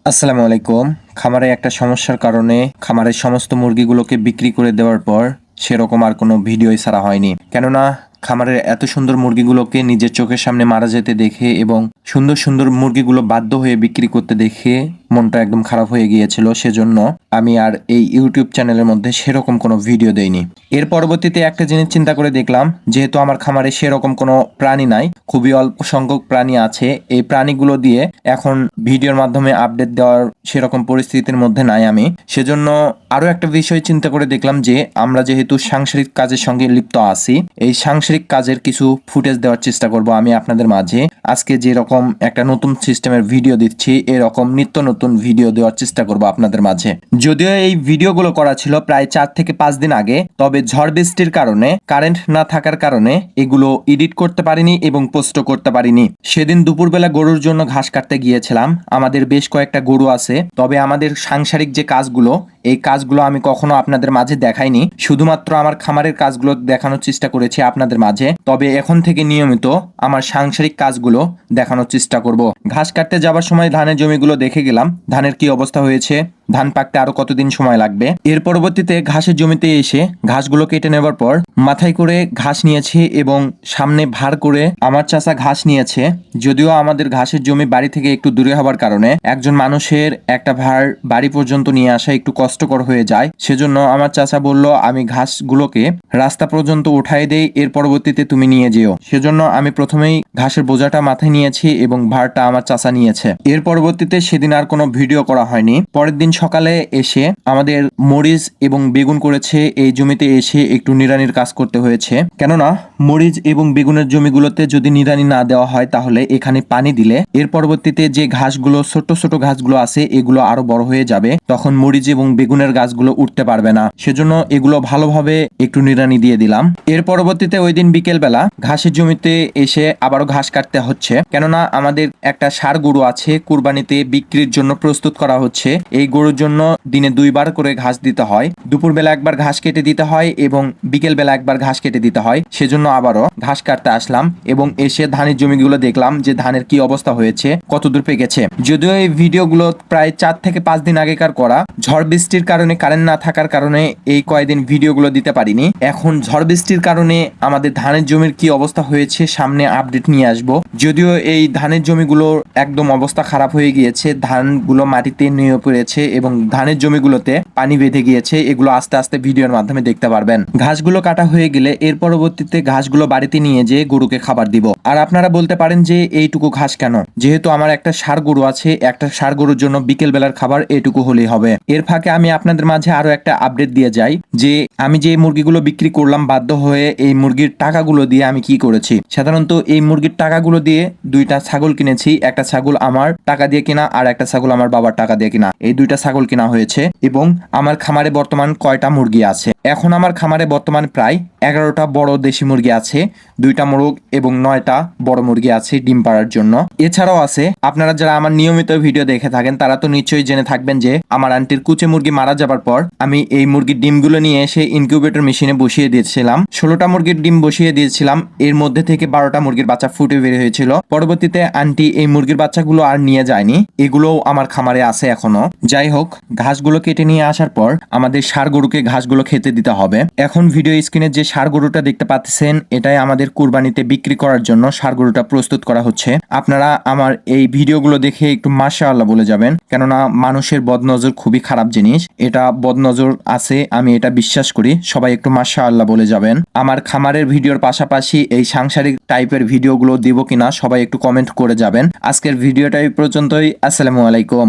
আসসালামু আলাইকুম। খামারে একটা সমস্যার কারণে খামারের সমস্ত মুরগিগুলোকে বিক্রি করে দেওয়ার পর সেরকম আর কোনো ভিডিওই ছাড়া হয়নি। কেননা খামারের এত সুন্দর মুরগিগুলোকে নিজের চোখের সামনে মারা যেতে দেখে এবং সুন্দর সুন্দর মুরগিগুলো বাধ্য হয়ে বিক্রি করতে দেখে মনটা একদম খারাপ হয়ে গিয়েছিল। সেজন্য আমি আর এই ইউটিউব চ্যানেলের মধ্যে সেরকম কোনো ভিডিও দেইনি। এর পরবর্তীতে একটা জিনিস চিন্তা করে দেখলাম, যেহেতু আমার খামারে সেরকম কোনো প্রাণী নাই, খুবই অল্প সংখ্যক প্রাণী আছে, এই প্রাণীগুলো দিয়ে এখন ভিডিওর মাধ্যমে আপডেট দেওয়ার সেরকম পরিস্থিতির মধ্যে নাই আমি। সেজন্য আরও একটা বিষয় চিন্তা করে দেখলাম যে আমরা যেহেতু সাংসারিক কাজের সঙ্গে লিপ্ত আছি, এই সাংসারিক কাজের কিছু ফুটেজ দেওয়ার চেষ্টা করব আমি আপনাদের মাঝে। আজকে যেরকম একটা নতুন সিস্টেমের ভিডিও দিচ্ছি, এরকম নিত্য নতুন ভিডিও দেওয়ার চেষ্টা করব আপনাদের মাঝে। যদিও এই ভিডিওগুলো করা ছিল প্রায় 4 থেকে 5 দিন আগে, তবে ঝড় বৃষ্টির কারণে, কারেন্ট না থাকার কারণে এগুলো এডিট করতে পারিনি এবং পোস্টও করতে পারিনি। সেদিন দুপুরবেলা গরুর জন্য ঘাস কাটতে গিয়েছিলাম। আমাদের বেশ কয়েকটা গরু আছে, তবে আমাদের সাংসারিক যে কাজগুলো, এই কাজগুলো আমি কখনো আপনাদের মাঝে দেখাইনি। শুধুমাত্র আমার খামারের কাজগুলো দেখানোর চেষ্টা করেছি আপনাদের মাঝে। তবে এখন থেকে নিয়মিত আমার সাংসারিক কাজগুলো দেখানোর চেষ্টা করব। ঘাস কাটতে যাবার সময় ধানের জমিগুলো দেখে গেলাম, ধানের কি অবস্থা হয়েছে, ধান পাকতে আরো কতদিন সময় লাগবে। এর পরবর্তীতে ঘাসের জমিতে এসে ঘাসগুলো কেটে নেবার পর মাথায় করে ঘাস নিয়েছি এবং সামনে ভার করে আমার চাচা ঘাস নিয়েছে। যদিও আমাদের ঘাসের জমি বাড়ি থেকে একটু দূরে হওয়ার কারণে একজন মানুষের একটা ভার বাড়ি পর্যন্ত নিয়ে আসা একটু কষ্টকর হয়ে যায়। সেজন্য আমার চাচা বলল আমি ঘাসগুলোকে রাস্তা পর্যন্ত উঠাই দেই, এর পরবর্তীতে তুমি নিয়ে যেও। সেজন্য আমি প্রথমেই ঘাসের বোঝাটা মাথায় নিয়েছি এবং ভারটা আমার চাচা নিয়েছে। এর পরবর্তীতে সেদিন আর কোনো ভিডিও করা হয়নি। পরের দিন সকালে এসে আমাদের মরিচ এবং বেগুন করেছে, এই জমিতে এসে একটু নিড়ানির কাজ করতে হয়েছে। কেননা মরিচ এবং বেগুনের জমিগুলোতে যদি নিড়ানি না দেওয়া হয় তাহলে এখানে পানি দিলে এর পরবর্তীতে যে ঘাসগুলো, ছোট ছোট ঘাসগুলো আছে, এগুলো আরো বড় হয়ে যাবে, তখন মরিচ এবং বেগুনের গাছগুলো উঠতে পারবে না। সেজন্য এগুলো ভালোভাবে একটু নিড়ানি দিয়ে দিলাম। এর পরবর্তীতে ওই দিন বিকেল বেলা ঘাসের জমিতে এসে আবারও ঘাস কাটতে হচ্ছে। কেননা আমাদের একটা ষাঁড় গরু আছে, কুরবানিতে বিক্রির জন্য প্রস্তুত করা হচ্ছে। এই গরুর জন্য দিনে 2 বার করে ঘাস দিতে হয়। দুপুরবেলা একবার ঘাস কেটে দিতে হয় এবং বিকেল বেলা একবার ঘাস কেটে দিতে হয়। সেজন্য আবারও ঘাস কাটতে আসলাম এবং এসে ধানের জমিগুলো দেখলাম যে ধানের কি অবস্থা হয়েছে, কত দূর পেকেছে। যদিও এই ভিডিওগুলো প্রায় 4 থেকে 5 দিন আগেকার করা, ঝড় বৃষ্টির কারণে, কারেন্ট না থাকার কারণে এই কয়েকদিন ভিডিওগুলো দিতে পারিনি। এখন ঝড় বৃষ্টির কারণে আমাদের ধানের জমির কি অবস্থা হয়েছে সামনে আপডেট নিয়ে আসব। যদিও এই ধানের জমিগুলোর একদম অবস্থা খারাপ হয়ে গিয়েছে, ধানগুলো মাটিতে নিয়ে পড়েছে এবং ধানের জমিগুলোতে পানি বেঁধে গিয়েছে। এগুলো আস্তে আস্তে ভিডিওর মাধ্যমে দেখতে পারবেন। ঘাসগুলো কাটা হয়ে গেলে এর পরবর্তীতে ঘাসগুলো বাড়িতে নিয়ে যেয়ে গরুকে খাবার দিব। আর আপনারা বলতে পারেন যে এইটুকু ঘাস কেন? যেহেতু আমার একটা ষাঁড় গরু আছে, একটা ষাঁড় গরুর জন্য বিকেল বেলার খাবার এইটুকু হলেই হবে। এর ফাঁকে আমি আপনাদের মাঝে আরো একটা আপডেট দিয়ে যাই যে আমি যে মুরগিগুলো বিক্রি করলাম বাধ্য হয়ে, এই মুরগির টাকাগুলো দিয়ে আমি কি করেছি। সাধারণত এই মুরগির টাকাগুলো দিয়ে 2টা ছাগল কিনেছি। একটা ছাগল আমার টাকা দিয়ে কিনা আর একটা ছাগল আমার বাবার টাকা দিয়ে কিনা, এই 2টা ছাগল কিনা হয়েছে। এবং আমার খামারে বর্তমান কয়টা মুরগি আছে? এখন আমার খামারে বর্তমান প্রায় 11টা বড় দেশি মুরগি আছে, 2টা মোরগ এবং 9টা বড় মুরগি আছে ডিম পাড়ার জন্য। এছাড়াও আছে, আপনারা যারা আমার নিয়মিত ভিডিও দেখে থাকেন তারা তো নিশ্চয়ই জেনে থাকবেন যে আমার আন্টির কুচে মুরগি মারা যাবার পর আমি এই মুরগির ডিমগুলো নিয়ে এসে ইনকিউবেটর মেশিনে বসিয়ে দিয়েছিলাম। 16টা মুরগির ডিম বসিয়ে দিয়েছিলাম, এর মধ্যে থেকে 12টা মুরগির বাচ্চা ফুটে বের হয়েছিল। পরবর্তীতে আন্টি এই মুরগির বাচ্চাগুলো আর নিয়ে যায়নি, এগুলোও আমার খামারে আছে এখনো। যাই হোক, ঘাসগুলো কেটে নিয়ে আসার পর আমাদের ষাঁড় গরুকে ঘাসগুলো খেতে দিতে হবে। এখন ভিডিও স্ক্রিনে যে ষাঁড় গরুটা দেখতে পাচ্ছেন, এটাই আমাদের কুরবানিতে বিক্রি করার জন্য ষাঁড় গরুটা প্রস্তুত করা হচ্ছে। আপনারা আমার এই ভিডিওগুলো দেখে একটু মাশাআল্লাহ বলে যাবেন, কেননা মানুষের বদনজর খুবই খারাপ জিনিস। এটা বদনজর আছে, আমি এটা বিশ্বাস করি। সবাই একটু মাশাআল্লাহ বলে যাবেন। আমার খামারের ভিডিওর পাশাপাশি এই সাংসারিক টাইপের ভিডিওগুলো দিব কিনা সবাই একটু কমেন্ট করে যাবেন। আজকের ভিডিওটা এই পর্যন্তই। আসসালামু আলাইকুম।